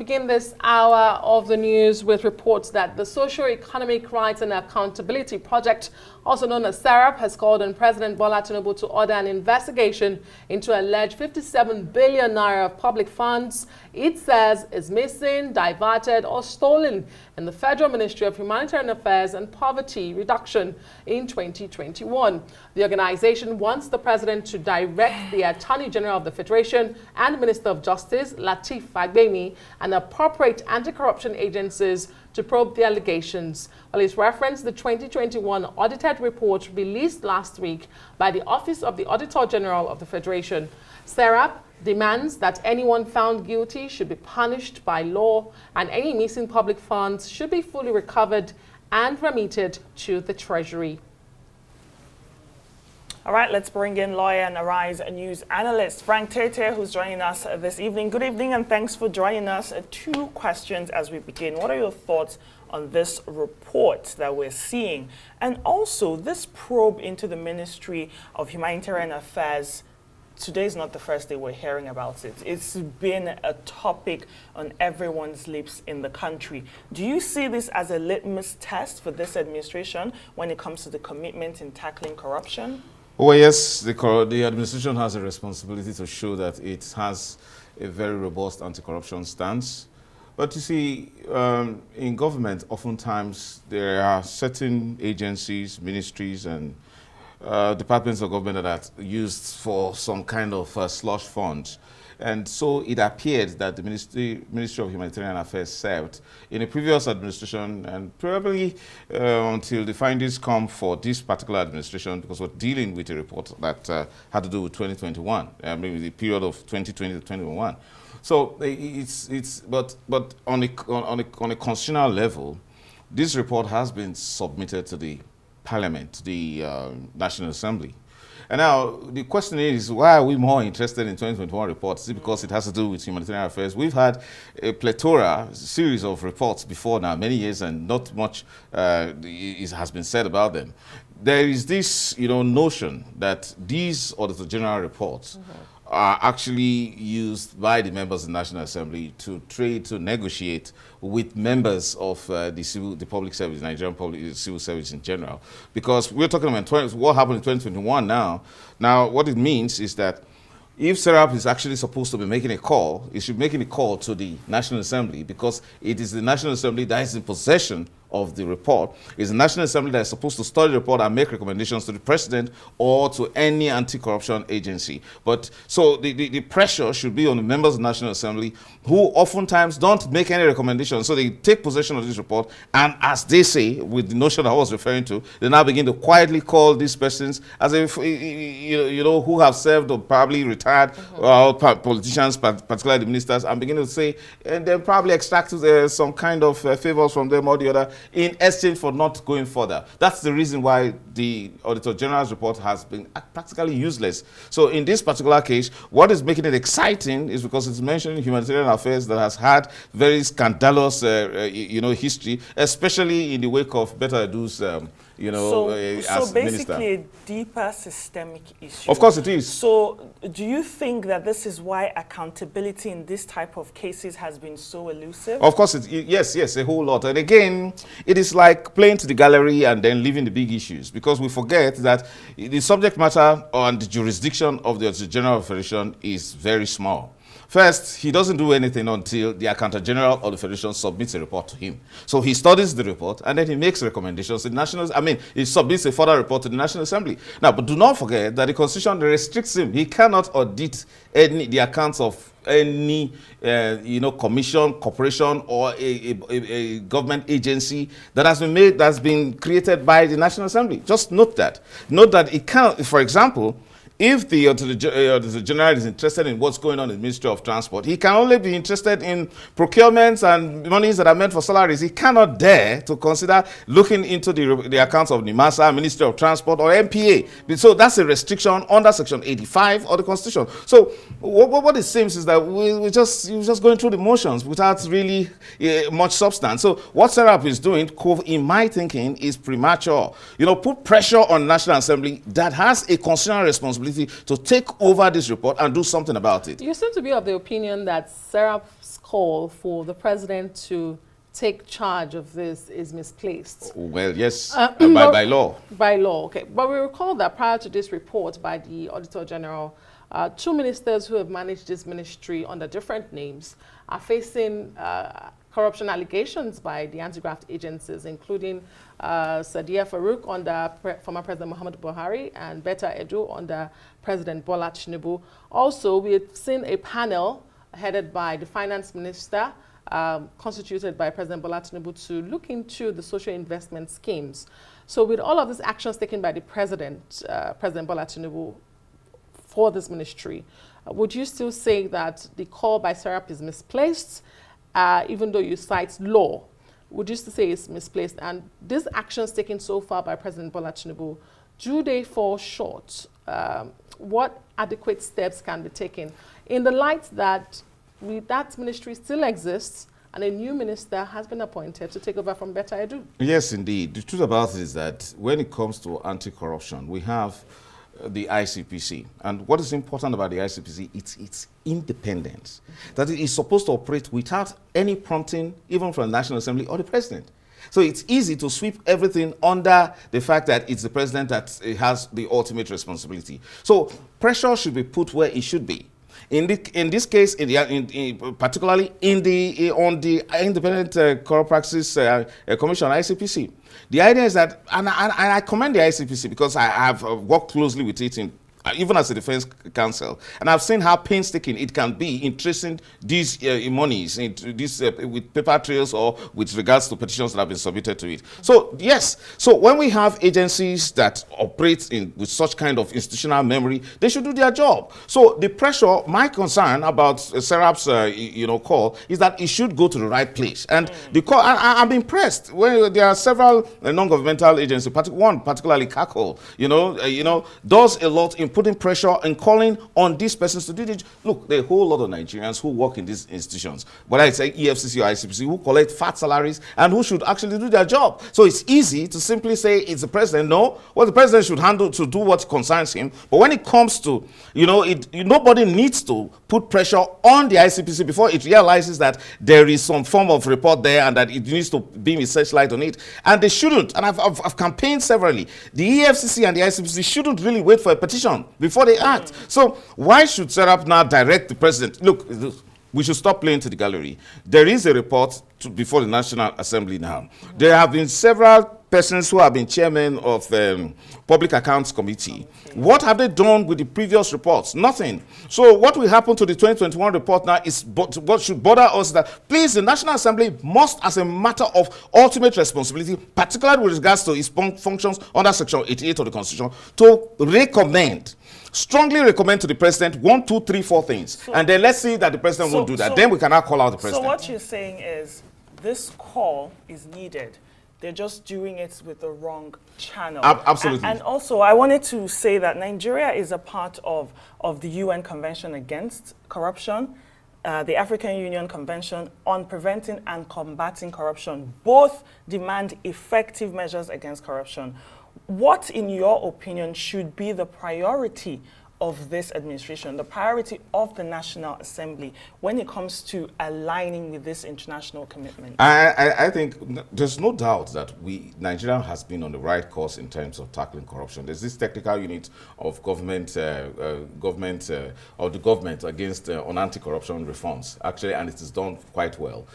begin this hour of the news with reports that the Socio-Economic Rights and Accountability Project, also known as SERAP, has called on President Bola Tinubu to order an investigation into alleged 57 billion naira of public funds it says is missing, diverted or stolen in the Federal Ministry of Humanitarian Affairs and Poverty Reduction in 2021. The organization wants the president to direct the Attorney General of the Federation and Minister of Justice, Lateef Fagbemi, and appropriate anti-corruption agencies to probe the allegations. Well, it's referenced the 2021 audited report released last week by the Office of the Auditor General of the Federation. SERAP demands that anyone found guilty should be punished by law, and any missing public funds should be fully recovered and remitted to the Treasury. All right, let's bring in lawyer and Arise News analyst Frank Tietie, who's joining us this evening. Good evening and thanks for joining us. Two questions as we begin. What are your thoughts on this report that we're seeing? And also this probe into the Ministry of Humanitarian Affairs. Today's not the first day we're hearing about it. It's been a topic on everyone's lips in the country. Do you see this as a litmus test for this administration when it comes to the commitment in tackling corruption? Well, yes, the administration has a responsibility to show that it has a very robust anti-corruption stance. But you see, in government, oftentimes there are certain agencies, ministries, and departments of government that are used for some kind of slush fund. And so it appeared that the Ministry of Humanitarian Affairs served in a previous administration, and probably until the findings come for this particular administration, because we're dealing with a report that had to do with 2021, maybe the period of 2020 to 2021. So but on a constitutional level, this report has been submitted to the Parliament, the National Assembly. And now the question is, why are we more interested in 2021 reports? Is it because it has to do with humanitarian affairs? We've had a series of reports before now, many years, and not much has been said about them. There is this, notion that these Auditor General reports are actually used by the members of the National Assembly to negotiate with members of the public service, Nigerian civil service in general. Because we're talking about what happened in 2021 now. Now, what it means is that if SERAP is actually supposed to be making a call, it should be making a call to the National Assembly, because it is the National Assembly that is in possession of the report. It's the National Assembly that is supposed to study the report and make recommendations to the President or to any anti-corruption agency. But so the pressure should be on the members of the National Assembly, who oftentimes don't make any recommendations. So they take possession of this report, and as they say, with the notion I was referring to, they now begin to quietly call these persons as if, who have served or probably retired politicians, particularly the ministers, and begin to say, and then probably extract some kind of favors from them or the other, in exchange for not going further. That's the reason why the Auditor General's report has been practically useless. So in this particular case, what is making it exciting is because it's mentioning humanitarian affairs that has had very scandalous, history, especially in the wake of Betta Edu's, as basically minister. A deeper systemic issue. Of course it is. So do you think that this is why accountability in this type of cases has been so elusive? Of course, yes, a whole lot. And again, it is like playing to the gallery and then leaving the big issues, because we forget that the subject matter and the jurisdiction of the General Federation is very small. First, he doesn't do anything until the Accountant General of the Federation submits a report to him. So he studies the report and then he makes recommendations to the he submits a further report to the National Assembly. Now, but do not forget that the Constitution restricts him. He cannot audit the accounts of any commission, corporation, or a government agency that has been created by the National Assembly. Just note that. Note that it cannot, for example, if the General is interested in what's going on in the Ministry of Transport, he can only be interested in procurements and monies that are meant for salaries. He cannot dare to consider looking into the accounts of NIMASA, Ministry of Transport, or MPA. So that's a restriction under Section 85 of the Constitution. So what it seems is that you're just going through the motions without really much substance. So what SERAP is doing, in my thinking, is premature. Put pressure on the National Assembly that has a constitutional responsibility responsibility to take over this report and do something about it. You seem to be of the opinion that SERAP's call for the president to take charge of this is misplaced. Well, yes, by law. By law, okay. But we recall that prior to this report by the Auditor General, 2 ministers who have managed this ministry under different names are facing corruption allegations by the anti-graft agencies, including Sadiya Farouk under former President Muhammadu Buhari and Betta Edu under President Bola Tinubu. Also, we have seen a panel headed by the finance minister, constituted by President Bola Tinubu, to look into the social investment schemes. So with all of these actions taken by the President Bola Tinubu for this ministry, would you still say that the call by SERAP is misplaced, even though you cite law? Would you still say it's misplaced? And these actions taken so far by President Bola Tinubu, do they fall short? What adequate steps can be taken in the light that that ministry still exists and a new minister has been appointed to take over from Betta Edu? Yes, indeed. The truth about it is that when it comes to anti-corruption, we have the ICPC. And what is important about the ICPC, it's its independence. That it is supposed to operate without any prompting, even from the National Assembly or the President. So it's easy to sweep everything under the fact that it's the President that has the ultimate responsibility. So pressure should be put where it should be. In this case, particularly on the Independent Corrupt Practices Commission, ICPC, the idea is that, and I commend the ICPC because I have worked closely with it even as a defense counsel, and I've seen how painstaking it can be in tracing these monies into this with paper trails or with regards to petitions that have been submitted to it. So yes, so when we have agencies that operate with such kind of institutional memory, they should do their job. So the pressure, my concern about SERAP's call is that it should go to the right place. And the call, I'm impressed when there are several non-governmental agencies, one particularly CACO, does a lot in putting pressure and calling on these persons to do it. Look, there are a whole lot of Nigerians who work in these institutions, whether it's EFCC or ICPC, who collect fat salaries and who should actually do their job. So it's easy to simply say it's the president. No, well, the president should handle to do what concerns him. But when it comes to, nobody needs to put pressure on the ICPC before it realizes that there is some form of report there and that it needs to beam a searchlight on it. And they shouldn't. And I've campaigned severally. The EFCC and the ICPC shouldn't really wait for a petition before they act. So why should SERAP now direct the president? Look, we should stop playing to the gallery. There is a report before the National Assembly now. There have been several persons who have been chairmen of Public Accounts Committee. What have they done with the previous reports? Nothing. So what will happen to the 2021 report now is what should bother us, that please, the National Assembly must, as a matter of ultimate responsibility, particularly with regards to its functions under Section 88 of the Constitution, to strongly recommend to the president 1, 2, 3, 4 things. And then let's see that the president won't do that. Then we cannot call out the president. So what you're saying is this call is needed. They're just doing it with the wrong channel. Absolutely. And also, I wanted to say that Nigeria is a part of the UN Convention Against Corruption, the African Union Convention on Preventing and Combating Corruption. Both demand effective measures against corruption. What, in your opinion, should be the priority of this administration, the priority of the National Assembly when it comes to aligning with this international commitment? I think there's no doubt that Nigeria has been on the right course in terms of tackling corruption. There's this technical unit of government against on anti-corruption reforms, actually, and it is done quite well.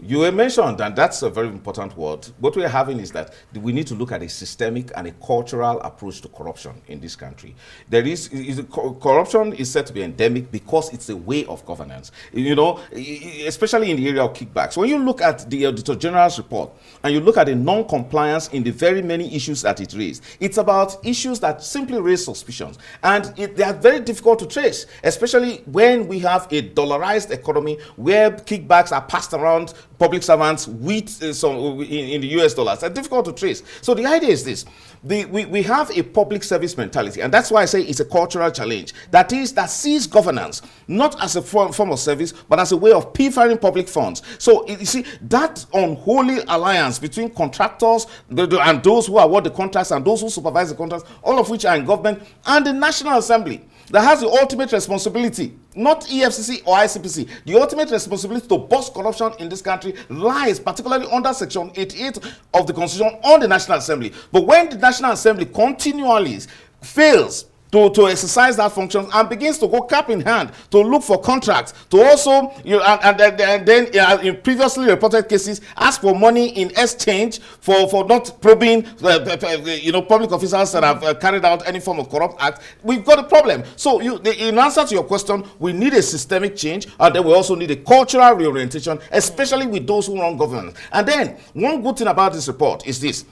You mentioned, and that's a very important word, what we're having is that we need to look at a systemic and a cultural approach to corruption in this country. Corruption is said to be endemic because it's a way of governance, especially in the area of kickbacks. When you look at the Auditor General's report and you look at the non-compliance in the very many issues that it raised, it's about issues that simply raise suspicions. And they are very difficult to trace, especially when we have a dollarized economy where kickbacks are passed around public servants with in the US dollars. They're difficult to trace. So the idea is this. We have a public service mentality, and that's why I say it's a cultural challenge. That sees governance not as a form of service, but as a way of pilfering public funds. So you see, that unholy alliance between contractors and those who award the contracts and those who supervise the contracts, all of which are in government, and the National Assembly, that has the ultimate responsibility, not EFCC or ICPC. The ultimate responsibility to bust corruption in this country lies particularly under Section 88 of the Constitution on the National Assembly. But when the National Assembly continually fails to exercise that function and begins to go cap in hand to look for contracts, to also, and then in previously reported cases, ask for money in exchange for not probing, public officials that have carried out any form of corrupt act, we've got a problem. So, in answer to your question, we need a systemic change, and then we also need a cultural reorientation, especially with those who run government. And then, one good thing about this report is this.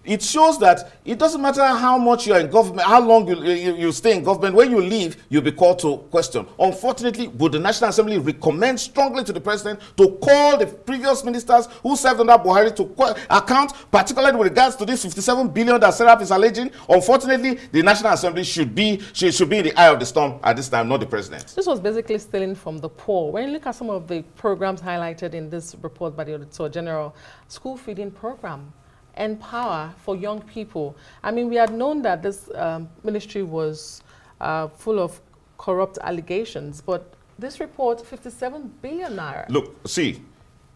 It shows that it doesn't matter how much you're in government, how long you stay in government, when you leave, you'll be called to question. Unfortunately, would the National Assembly recommend strongly to the president to call the previous ministers who served under Buhari to account, particularly with regards to this 57 billion that SERAP is alleging? Unfortunately, the National Assembly should be in the eye of the storm at this time, not the president. This was basically stealing from the poor. When you look at some of the programs highlighted in this report by the Auditor General, school feeding program, Empower for young people. I mean, we had known that this ministry was full of corrupt allegations, but this report, 57 billion naira. Look, see,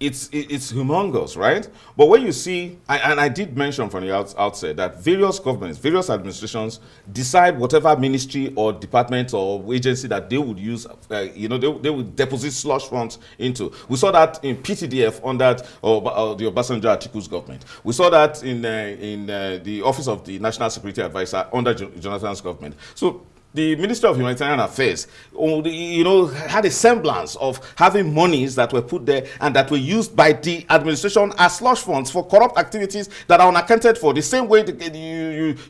it's humongous, right? But when you see, and I did mention from the outset that various governments, various administrations decide whatever ministry or department or agency that they would use, they would deposit slush funds into. We saw that in PTDF under the Obasanjo Atiku's government. We saw that in the Office of the National Security Advisor under Jonathan's government. So the Ministry of Humanitarian Affairs, had a semblance of having monies that were put there and that were used by the administration as slush funds for corrupt activities that are unaccounted for. The same way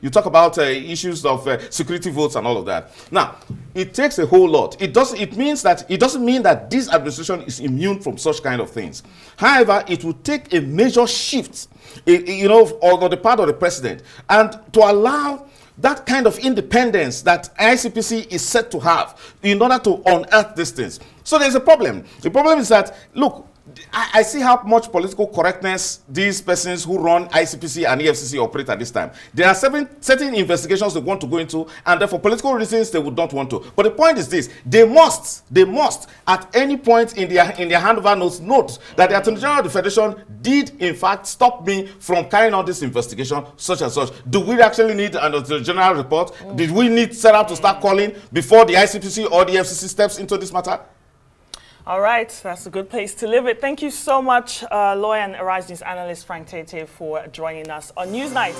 you talk about issues of security votes and all of that. Now, it takes a whole lot. It doesn't mean that this administration is immune from such kind of things. However, it will take a major shift, on the part of the president, and to allow that kind of independence that ICPC is set to have in order to unearth these things. So there's a problem. The problem is that, look, I see how much political correctness these persons who run ICPC and EFCC operate at this time. There are certain investigations they want to go into, and then for political reasons they would not want to. But the point is this: they must at any point in their handover notes note that the Attorney General of the Federation did in fact stop me from carrying out this investigation, such and such. Do we actually need an Attorney General report? Did we need SERAP to start calling before the ICPC or the EFCC steps into this matter? All right, that's a good place to leave it. Thank you so much, lawyer and Arise News analyst Frank Tietie, for joining us on Newsnight.